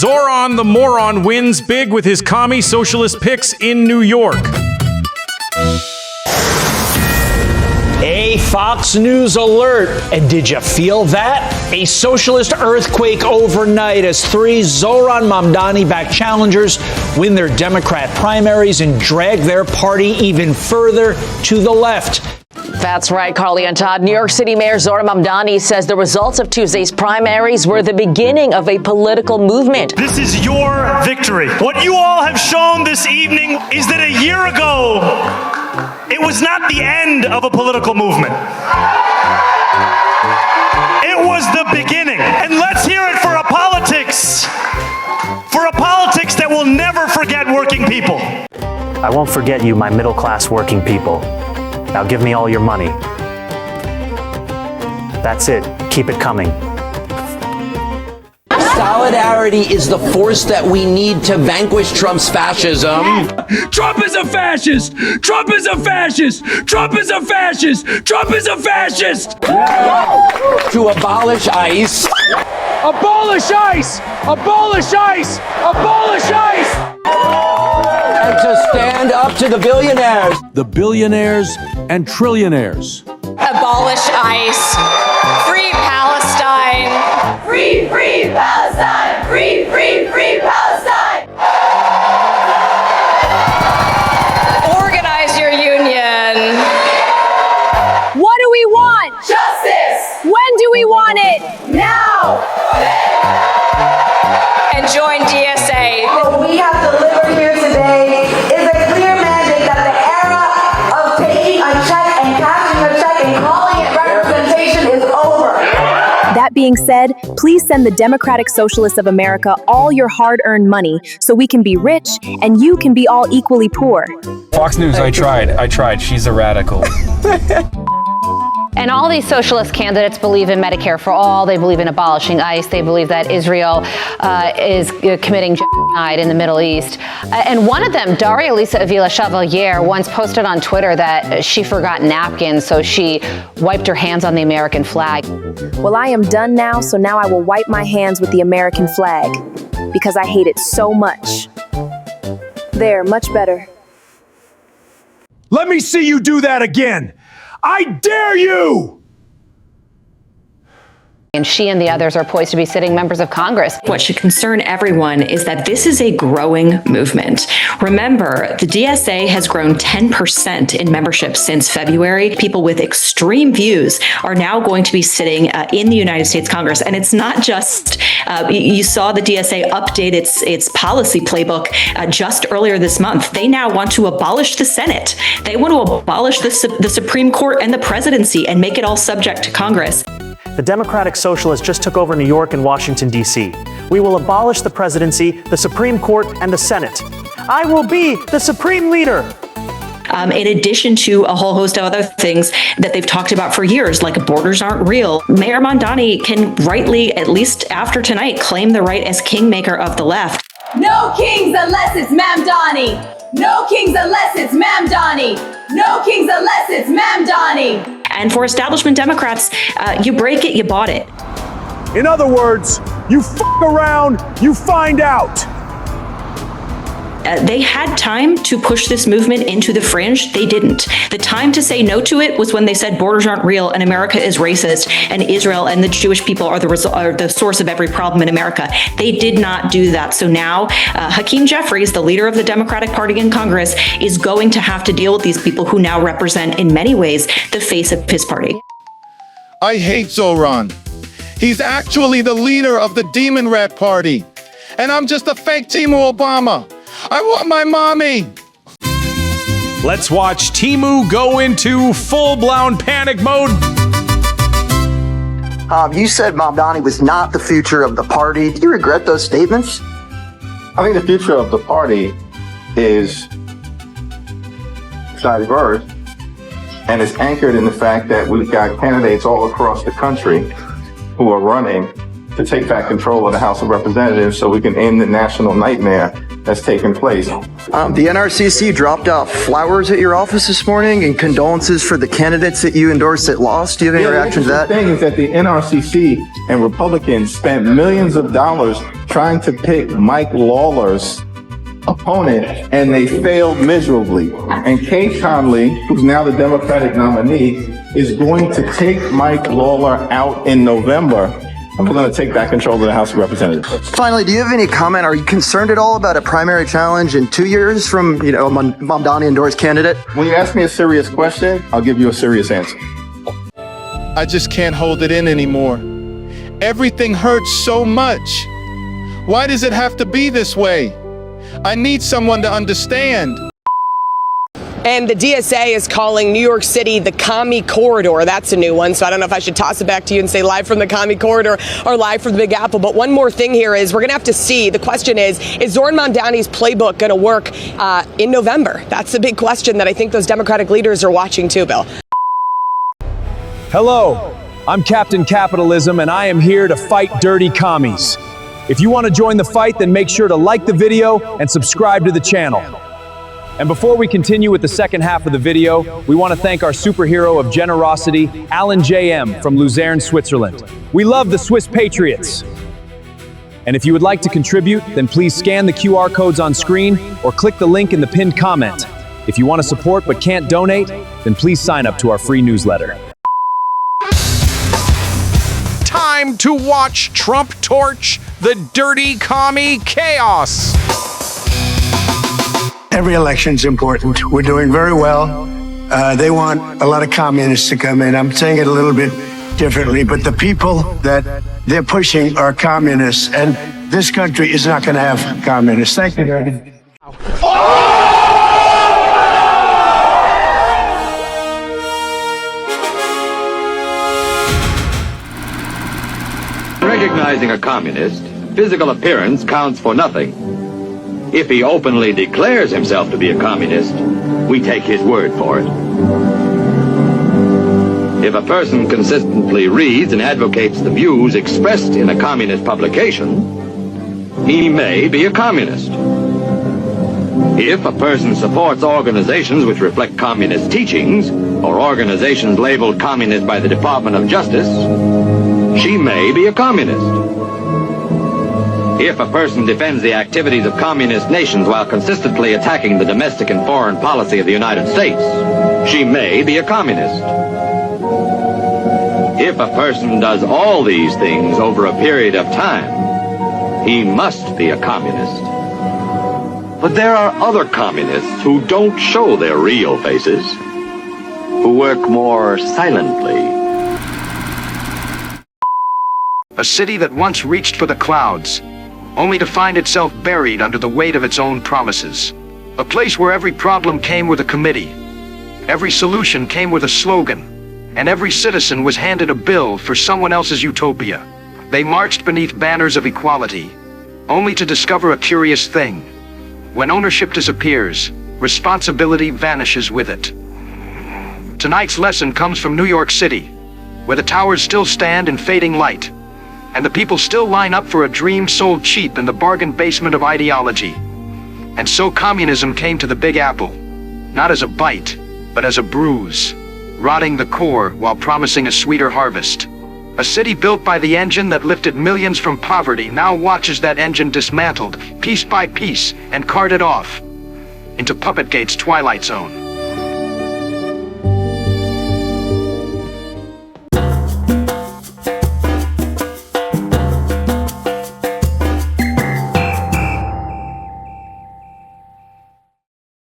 Zoran the moron wins big with his commie socialist picks in New York. A Fox News alert. And did you feel that? A socialist earthquake overnight as 3 Zoran Mamdani-backed challengers win their Democrat primaries and drag their party even further to the left. That's right, Carly and Todd. New York City Mayor Zoran Mamdani says the results of Tuesday's primaries were the beginning of a political movement. This is your victory. What you all have shown this evening is that a year ago, it was not the end of a political movement. It was the beginning. And let's hear it for a politics that will never forget working people. I won't forget you, my middle-class working people. Now give me all your money. That's it. Keep it coming. Solidarity is the force that we need to vanquish Trump's fascism. Trump is a fascist! Trump is a fascist! Trump is a fascist! Trump is a fascist! To abolish ICE. Abolish ICE! Abolish ICE! Abolish ICE! And to stand up to the billionaires. The billionaires and trillionaires. Abolish ICE. Free Palestine. Free, free Palestine. Free, free, free Palestine. Organize your union. What do we want? Justice. When do we want it? Now. And join DSA. What we have delivered here today is a clear mandate that the era of taking a check and cashing a check and calling it representation is over. That being said, please send the Democratic Socialists of America all your hard-earned money so we can be rich and you can be all equally poor. Fox News, I tried. She's a radical. And all these socialist candidates believe in Medicare for all. They believe in abolishing ICE. They believe that Israel is committing genocide in the Middle East. And one of them, Daria Lisa Avila Chevalier, once posted on Twitter that she forgot napkins, so she wiped her hands on the American flag. Well, I am done now, so now I will wipe my hands with the American flag because I hate it so much. There, much better. Let me see you do that again! I dare you! And she and the others are poised to be sitting members of Congress. What should concern everyone is that this is a growing movement. Remember, the DSA has grown 10% in membership since February. People with extreme views are now going to be sitting in the United States Congress. And it's not just, you saw the DSA update its policy playbook just earlier this month. They now want to abolish the Senate. They want to abolish the Supreme Court and the presidency and make it all subject to Congress. The Democratic Socialists just took over New York and Washington, D.C. We will abolish the presidency, the Supreme Court, and the Senate. I will be the supreme leader. In addition to a whole host of other things that they've talked about for years, like borders aren't real, Mayor Mamdani can rightly, at least after tonight, claim the right as kingmaker of the left. No kings unless it's Mamdani. No kings unless it's Mamdani. No kings unless it's Mamdani. And for establishment Democrats, you break it, you bought it. In other words, you f*** around, you find out. They had time to push this movement into the fringe. They didn't. The time to say no to it was when they said borders aren't real and America is racist and Israel and the Jewish people are the source of every problem in America. They did not do that. So now Hakeem Jeffries, the leader of the Democratic Party in Congress, is going to have to deal with these people who now represent, in many ways, the face of his party. I hate Zoran. He's actually the leader of the Demon Rat Party. And I'm just a fake Timu Obama. I want my mommy. Let's watch Timu go into full-blown panic mode. You said Mamdani was not the future of the party. Do you regret those statements? I think the future of the party is diverse and is anchored in the fact that we've got candidates all across the country who are running to take back control of the House of Representatives so we can end the national nightmare that's taken place. The NRCC dropped off flowers at your office this morning and condolences for the candidates that you endorsed that lost. Do you have any reaction to that? The thing is that the NRCC and Republicans spent millions of dollars trying to pick Mike Lawler's opponent, and they failed miserably. And Kay Conley, who's now the Democratic nominee, is going to take Mike Lawler out in November, and we're going to take back control of the House of Representatives. Finally, do you have any comment? Are you concerned at all about a primary challenge in 2 years from, a Mamdani endorsed candidate? When you ask me a serious question, I'll give you a serious answer. I just can't hold it in anymore. Everything hurts so much. Why does it have to be this way? I need someone to understand. And the DSA is calling New York City the Commie Corridor. That's a new one, so I don't know if I should toss it back to you and say live from the Commie Corridor or live from the Big Apple. But one more thing here is we're going to have to see. The question is Zoran Mamdani's playbook going to work in November? That's the big question that I think those Democratic leaders are watching too, Bill. Hello, I'm Captain Capitalism, and I am here to fight dirty commies. If you want to join the fight, then make sure to like the video and subscribe to the channel. And before we continue with the second half of the video, we want to thank our superhero of generosity, Alan JM from Luzerne, Switzerland. We love the Swiss Patriots. And if you would like to contribute, then please scan the QR codes on screen or click the link in the pinned comment. If you want to support but can't donate, then please sign up to our free newsletter. Time to watch Trump torch the dirty commie chaos. Every election's important. We're doing very well. They want a lot of communists to come in. I'm saying it a little bit differently, but the people that they're pushing are communists, and this country is not going to have communists. Thank you, Gordon. Recognizing a communist, physical appearance counts for nothing. If he openly declares himself to be a communist, we take his word for it. If a person consistently reads and advocates the views expressed in a communist publication, he may be a communist. If a person supports organizations which reflect communist teachings, or organizations labeled communist by the Department of Justice, she may be a communist. If a person defends the activities of communist nations while consistently attacking the domestic and foreign policy of the United States, she may be a communist. If a person does all these things over a period of time, he must be a communist. But there are other communists who don't show their real faces, who work more silently. A city that once reached for the clouds, only to find itself buried under the weight of its own promises. A place where every problem came with a committee, every solution came with a slogan, and every citizen was handed a bill for someone else's utopia. They marched beneath banners of equality, only to discover a curious thing. When ownership disappears, responsibility vanishes with it. Tonight's lesson comes from New York City, where the towers still stand in fading light, and the people still line up for a dream sold cheap in the bargain basement of ideology. And so communism came to the Big Apple, not as a bite, but as a bruise, rotting the core while promising a sweeter harvest. A city built by the engine that lifted millions from poverty now watches that engine dismantled, piece by piece, and carted off into Puppetgate's twilight zone.